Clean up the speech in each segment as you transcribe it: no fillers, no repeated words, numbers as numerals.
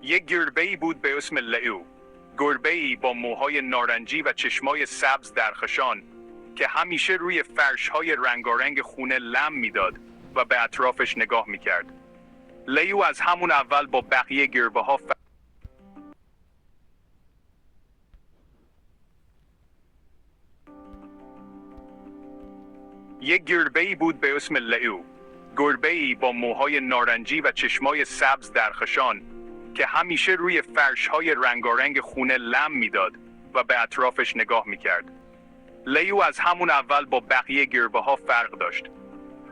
یک گربه‌ای بود به اسم لئو. گربه‌ای با موهای نارنجی و چشمای سبز درخشان که همیشه روی فرش‌های رنگارنگ خونه لم میداد و به اطرافش نگاه میکرد. لئو از همون اول با بقیه گربه‌ها یک گربه‌ای بود به اسم لئو. گربه‌ای با موهای نارنجی و چشمای سبز درخشان که همیشه روی فرش‌های رنگارنگ خونه لم میداد و به اطرافش نگاه میکرد. لئو از همون اول با بقیه گربه‌ها فرق داشت.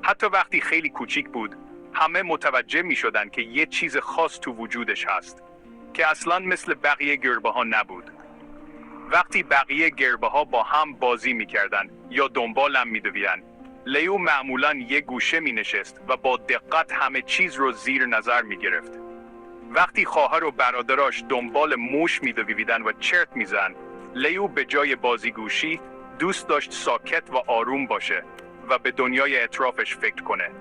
حتی وقتی خیلی کوچیک بود، همه متوجه می‌شدن که یه چیز خاص تو وجودش هست که اصلاً مثل بقیه گربه‌ها نبود. وقتی بقیه گربه‌ها با هم بازی می‌کردن یا دنبالم می‌دویدن، لئو معمولاً یه گوشه می‌نشست و با دقت همه چیز رو زیر نظر می‌گرفت. وقتی خواهر و برادراش دنبال موش می‌دویدن و چرت می‌زدن، لئو به جای بازیگوشی دوست داشت ساکت و آروم باشه و به دنیای اطرافش فکر کنه.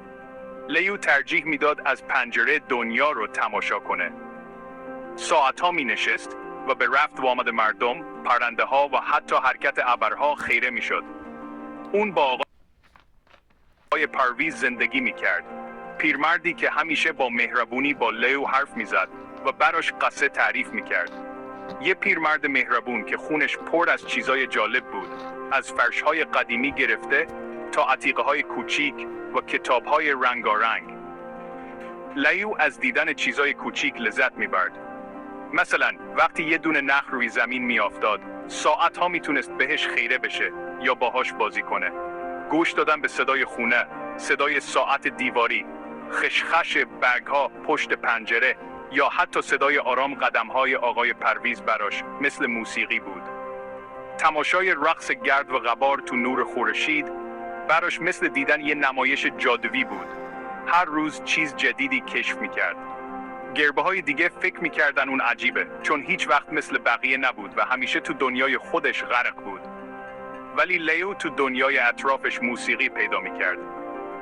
لئو ترجیح میداد از پنجره دنیا رو تماشا کنه. ساعتها می نشست و به رفت و آمد مردم، پرنده ها و حتی حرکت ابرها خیره می شد. اون با آقای پرویز زندگی می کرد. پیرمردی که همیشه با مهربونی با لئو حرف می زد و براش قصه تعریف می کرد. یه پیرمرد مهربون که خونش پر از چیزای جالب بود، از فرش‌های قدیمی گرفته تا عتیقه‌های کوچیک و کتاب‌های رنگارنگ. لئو از دیدن چیزای کوچیک لذت می‌برد. مثلا وقتی یه دونه نخل روی زمین می‌افتاد، ساعت‌ها می‌تونست بهش خیره بشه یا باهاش بازی کنه. گوش دادن به صدای خونه، صدای ساعت دیواری، خشخش برگ‌ها پشت پنجره یا حتی صدای آرام قدم‌های آقای پرویز براش مثل موسیقی بود. تماشای رقص گرد و غبار تو نور خورشید براش مثل دیدن یه نمایش جادویی بود. هر روز چیز جدیدی کشف میکرد. گربه‌های دیگه فکر میکردن اون عجیبه، چون هیچ وقت مثل بقیه نبود و همیشه تو دنیای خودش غرق بود. ولی لئو تو دنیای اطرافش موسیقی پیدا میکرد.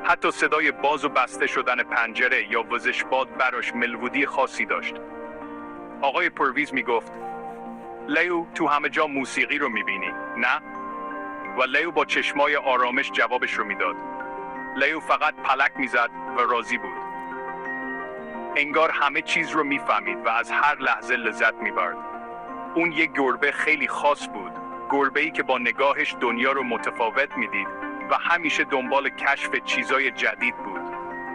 حتی صدای باز و بسته شدن پنجره یا وزش باد براش ملودی خاصی داشت. آقای پرویز میگفت: لئو، تو همه جا موسیقی رو میبینی، نه؟ و لئو با چشمای آرامش جوابش رو میداد. لئو فقط پلک میزد و راضی بود. انگار همه چیز رو میفهمید و از هر لحظه لذت میبرد. اون یک گربه خیلی خاص بود. گربه‌ای که با نگاهش دنیا رو متفاوت میدید و همیشه دنبال کشف چیزای جدید بود.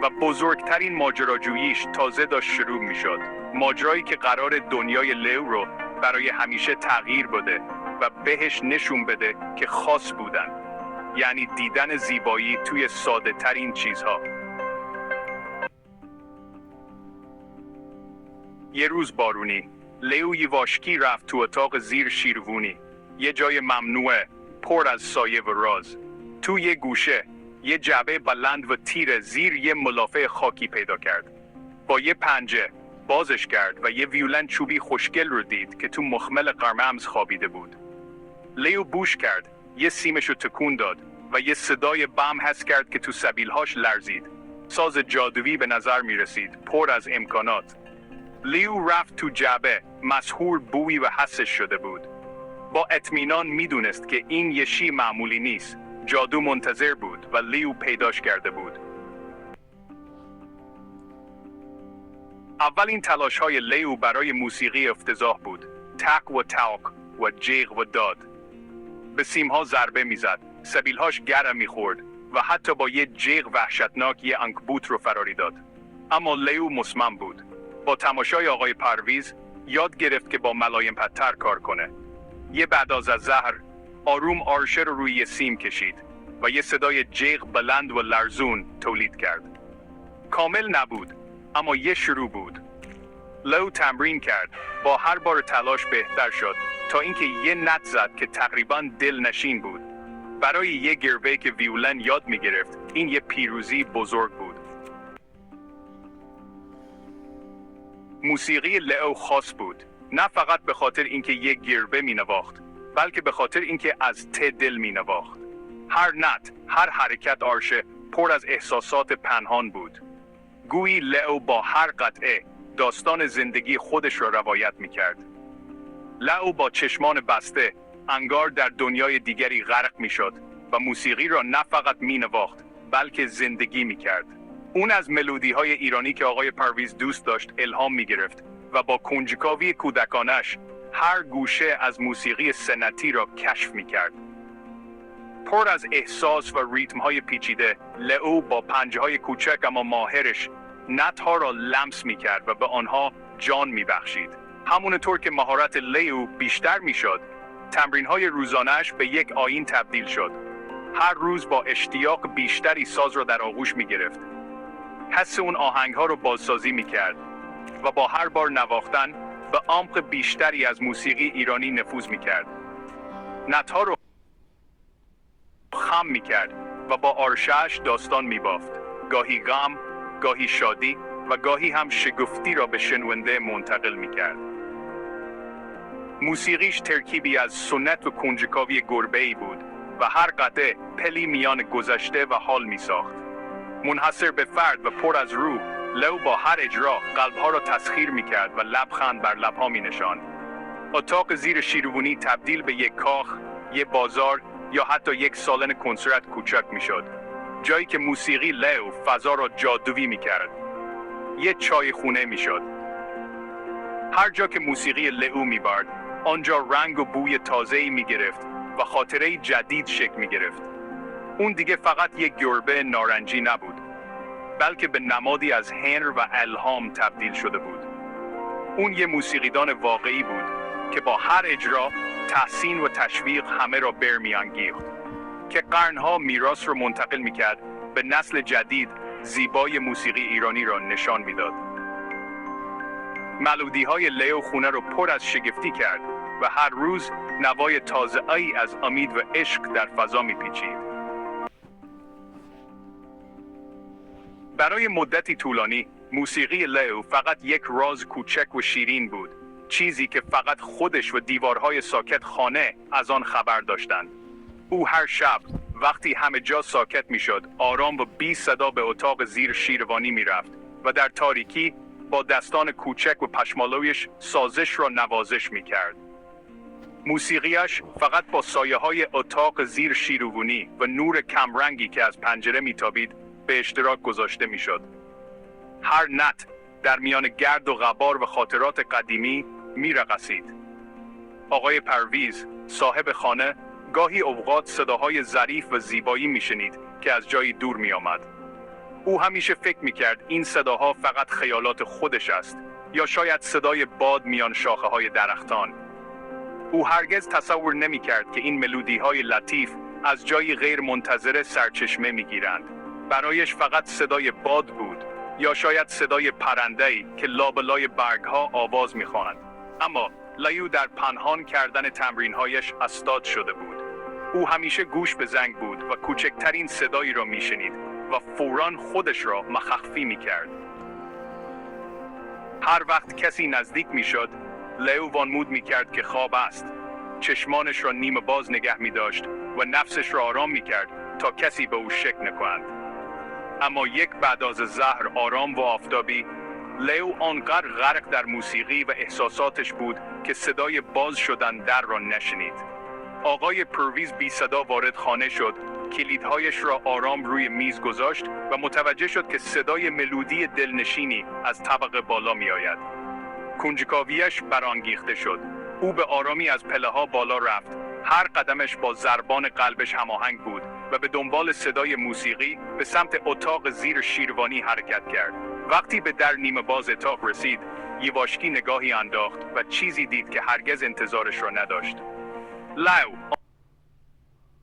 و بزرگترین ماجراجوییش تازه داشت شروع میشد. ماجرایی که قرار دنیای لئو رو برای همیشه تغییر بده و بهش نشون بده که خاص بودن. یعنی دیدن زیبایی توی ساده ترین چیزها. یه روز بارونی، لئو یواشکی رفت تو اتاق زیر شیروانی. یه جای ممنوعه، پر از سایه و راز. تو یه گوشه، یه جعبه بلند و تیر زیر یه ملافه خاکی پیدا کرد. با یه پنجه بازش کرد و یه ویولن چوبی خوشگل رو دید که تو مخمل قرمز خوابیده بود. لئو بوش کرد، یه سیمشو تکون داد و یه صدای بم حس کرد که تو سبیلهاش لرزید. ساز جادویی به نظر می رسید، پر از امکانات. لئو رفت تو جعبه، مسحور بویی و حسش شده بود. با اطمینان میدونست که این یه شی معمولی نیست. جادو منتظر بود و لئو پیداش کرده بود. اولین تلاش‌های لئو برای موسیقی افتضاح بود. تک و تاک و جیغ و داد. به سیمها ضربه میزد، سبیلهاش گره میخورد و حتی با یه جیغ وحشتناک یه عنکبوت رو فراری داد. اما لئو مصمم بود. با تماشای آقای پرویز یاد گرفت که با ملایم پتر کار کنه. یه بعد از زهر آروم آرشه رو روی سیم کشید و یه صدای جیغ بلند و لرزون تولید کرد. کامل نبود، اما یه شروع بود. لئو تمرین کرد، با هر بار تلاش بهتر شد تا اینکه یه نت زد که تقریباً دلنشین بود. برای یه گربه که ویولن یاد می‌گرفت، این یه پیروزی بزرگ بود. موسیقی لئو خاص بود، نه فقط به خاطر اینکه یه گربه می‌نواخت، بلکه به خاطر اینکه از ته دل می‌نواخت. هر نت، هر حرکت آرشه پر از احساسات پنهان بود. گویی لئو با هر قطعه داستان زندگی خودش را روایت می‌کرد. لئو با چشمان بسته انگار در دنیای دیگری غرق می‌شد و موسیقی را نه فقط می‌نواخت بلکه زندگی می‌کرد. اون از ملودی‌های ایرانی که آقای پرویز دوست داشت الهام می‌گرفت و با کنجکاوی کودکانش هر گوشه از موسیقی سنتی را کشف می‌کرد. پر از احساس و ریتم‌های پیچیده، لئو با پنجه‌های کوچک اما ماهرش نت‌ها را لمس می‌کرد و به آنها جان می‌بخشید. همونطور که مهارت لئو بیشتر می‌شد، تمرین‌های روزانه‌اش به یک آیین تبدیل شد. هر روز با اشتیاق بیشتری ساز را در آغوش می‌گرفت. حس اون آهنگ‌ها رو بازسازی می‌کرد و با هر بار نواختن به عمق بیشتری از موسیقی ایرانی نفوذ می‌کرد. نت‌ها رو خم می‌کرد و با آرشه‌اش داستان می‌بافت. گاهی غم، گاهی شادی و گاهی هم شگفتی را به شنونده منتقل می‌کرد. موسیقیش ترکیبی از سنت و کنجکاوی گربه‌ای بود و هر قطعه پلی میان گذشته و حال می‌ساخت. منحصر به فرد و پر از روح، لئو با هر اجرا قلب‌ها را تسخیر می‌کرد و لبخند بر لب‌ها می‌نشاند. اتاق زیر شیروانی تبدیل به یک کاخ، یک بازار یا حتی یک سالن کنسرت کوچک می‌شد. جایی که موسیقی لئو فضا را جادویی می‌کرد. یک چای خونه می‌شد. هر جا که موسیقی لئو می‌برد، آنجا رنگ و بوی تازه‌ای می‌گرفت و خاطره‌ای جدید شکل می‌گرفت. اون دیگه فقط یک گربه نارنجی نبود، بلکه به نمادی از هنر و الهام تبدیل شده بود. اون یه موسیقیدان واقعی بود که با هر اجرا تحسین و تشویق همه را برمی‌انگیخت، که قرنها میراث رو منتقل می‌کرد به نسل جدید. زیبای موسیقی ایرانی را نشان می‌داد. ملودی‌های لئو خونه رو پر از شگفتی کرد و هر روز نوای تازه‌ای از امید و عشق در فضا می‌پیچید. برای مدتی طولانی، موسیقی لئو فقط یک راز کوچک و شیرین بود، چیزی که فقط خودش و دیوارهای ساکت خانه از آن خبر داشتند. او هر شب وقتی همه جا ساکت میشد، آرام و بی صدا به اتاق زیر شیروانی میرفت و در تاریکی با دستان کوچک و پشمالویش سازش را نوازش میکرد. موسیقیش فقط با سایه‌های اتاق زیر شیروانی و نور کمرنگی که از پنجره میتابید به اشتراک گذاشته میشد. هر نت در میان گرد و غبار و خاطرات قدیمی میرقصید. آقای پرویز، صاحب خانه، گاهی اوقات صداهای ظریف و زیبایی میشنید که از جایی دور میآمد. او همیشه فکر میکرد این صداها فقط خیالات خودش است یا شاید صدای باد میان شاخه‌های درختان. او هرگز تصور نمیکرد که این ملودی‌های لطیف از جایی غیر منتظره سرچشمه میگیرند. برایش فقط صدای باد بود یا شاید صدای پرنده‌ای که لابلای برگ‌ها آواز می‌خواند. اما لئو در پنهان کردن تمرین‌هایش استاد شده بود. او همیشه گوش به زنگ بود و کوچکترین صدایی را می‌شنید و فوراً خودش را مخفی می‌کرد. هر وقت کسی نزدیک می‌شد، لئو وانمود می‌کرد که خواب است. چشمانش را نیمه باز نگه می‌داشت و نفسش را آرام می‌کرد تا کسی به او شک نکند. اما یک بعد از ظهر آرام و آفتابی، لئو آنقدر غرق در موسیقی و احساساتش بود که صدای باز شدن در را نشنید. آقای پرویز بی صدا وارد خانه شد، کلیدهایش را آرام روی میز گذاشت و متوجه شد که صدای ملودی دلنشینی از طبقه بالا می آید. کنجکاویش برانگیخته شد. او به آرامی از پله‌ها بالا رفت. هر قدمش با ضربان قلبش هماهنگ بود و به دنبال صدای موسیقی به سمت اتاق زیر شیروانی حرکت کرد. وقتی به در نیمه باز اتاق رسید، یواشکی نگاهی انداخت و چیزی دید که هرگز انتظارش را نداشت. لئو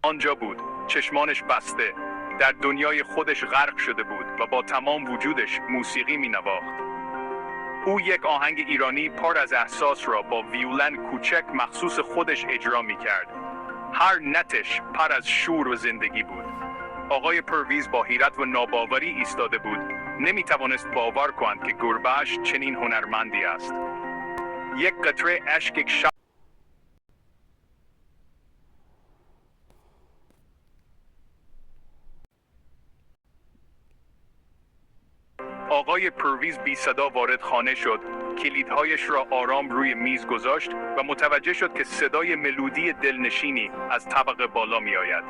آنجا بود، چشمانش بسته، در دنیای خودش غرق شده بود و با تمام وجودش موسیقی می‌نواخت. او یک آهنگ ایرانی پر از احساس را با ویولن کوچک مخصوص خودش اجرا می‌کرد. هر نتش پر از شور و زندگی بود. آقای پرویز با حیرت و ناباوری ایستاده بود. نمی‌توانست باور کند که گربه‌اش چنین هنرمندی است. یک قطره اشک آقای آقای پرویز بی صدا وارد خانه شد، کلیدهایش را آرام روی میز گذاشت و متوجه شد که صدای ملودی دلنشینی از طبقه بالا می آید.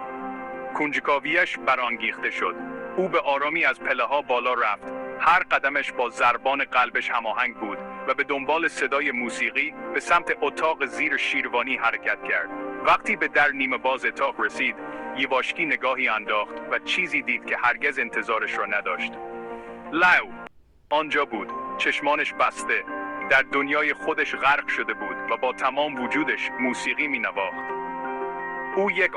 کنجکاویش برانگیخته شد. او به آرامی از پله‌ها بالا رفت. هر قدمش با ضربان قلبش هماهنگ بود و به دنبال صدای موسیقی به سمت اتاق زیر شیروانی حرکت کرد. وقتی به در نیمه باز اتاق رسید، یواشکی نگاهی انداخت و چیزی دید که هرگز انتظارش را نداشت. لیو آنجا بود، چشمانش بسته، در دنیای خودش غرق شده بود و با تمام وجودش موسیقی می نواخت. او یک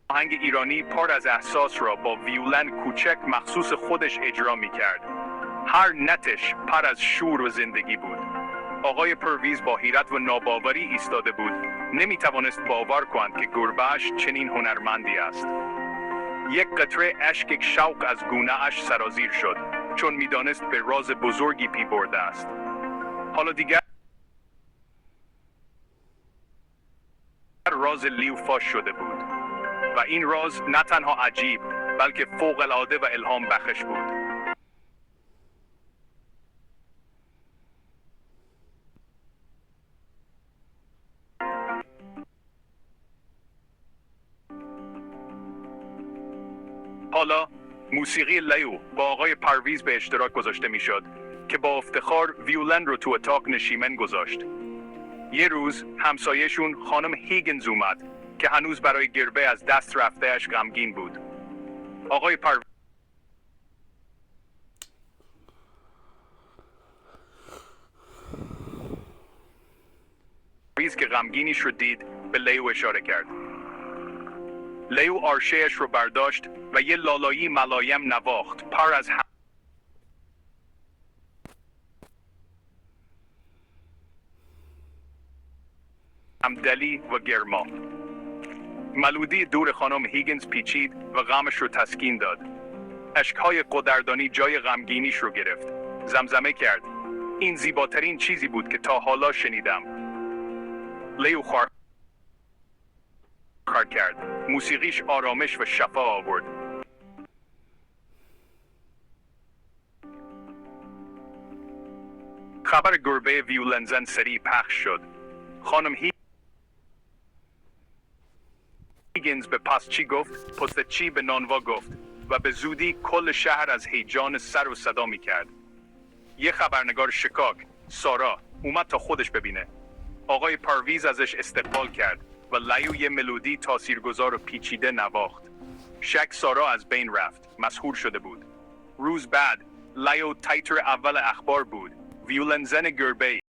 آهنگ ایرانی پر از احساس را با ویولن کوچک مخصوص خودش اجرا می کرد. هر نتش پر از شور و زندگی بود. آقای پرویز با حیرت و ناباوری ایستاده بود. نمی توانست باور کند که گربه‌اش چنین هنرمندی است. یک قطره اشک شوق از گونه‌اش سرازیر شد، چون می دانست به راز بزرگی پی برده است. حالا دیگر راز لیو فاش شده بود. و این راز نه تنها عجیب، بلکه فوق‌العاده و الهام بخش بود. حالا موسیقی لیو با آقای پرویز به اشتراک گذاشته میشد که با افتخار ویولن رو تو اتاق نشیمن گذاشت. یه روز همسایه‌شون خانم هیگنز اومد که هنوز برای گربه از دست رفته‌اش غمگین بود. آقای پرویز که غمگینیش رو دید به لیو اشاره کرد. لیو آرشه‌اش رو برداشت و یه لالایی ملایم نواخت، پر از همدلی و گرما. ملودی دور خانم هیگنز پیچید و غمش رو تسکین داد. اشک‌های قدردانی جای غمگینیش رو گرفت. زمزمه کرد: این زیباترین چیزی بود که تا حالا شنیدم. لیو خواهر کرد. موسیقیش آرامش و شفا آورد. خبر گربه ویولنزن سریع پخش شد. خانم هیگنز به پستچی گفت، پستچی به نانوا گفت و به زودی کل شهر از هیجان سر و صدا می کرد. یه خبرنگار شکاک، سارا، اومد تا خودش ببینه. آقای پرویز ازش استقبال کرد و لیو یه ملودی تاثیرگذار و پیچیده نواخت. شک سارا از بین رفت، مسحور شده بود. روز بعد لیو تایتر اول اخبار بود. ویولن زن گربه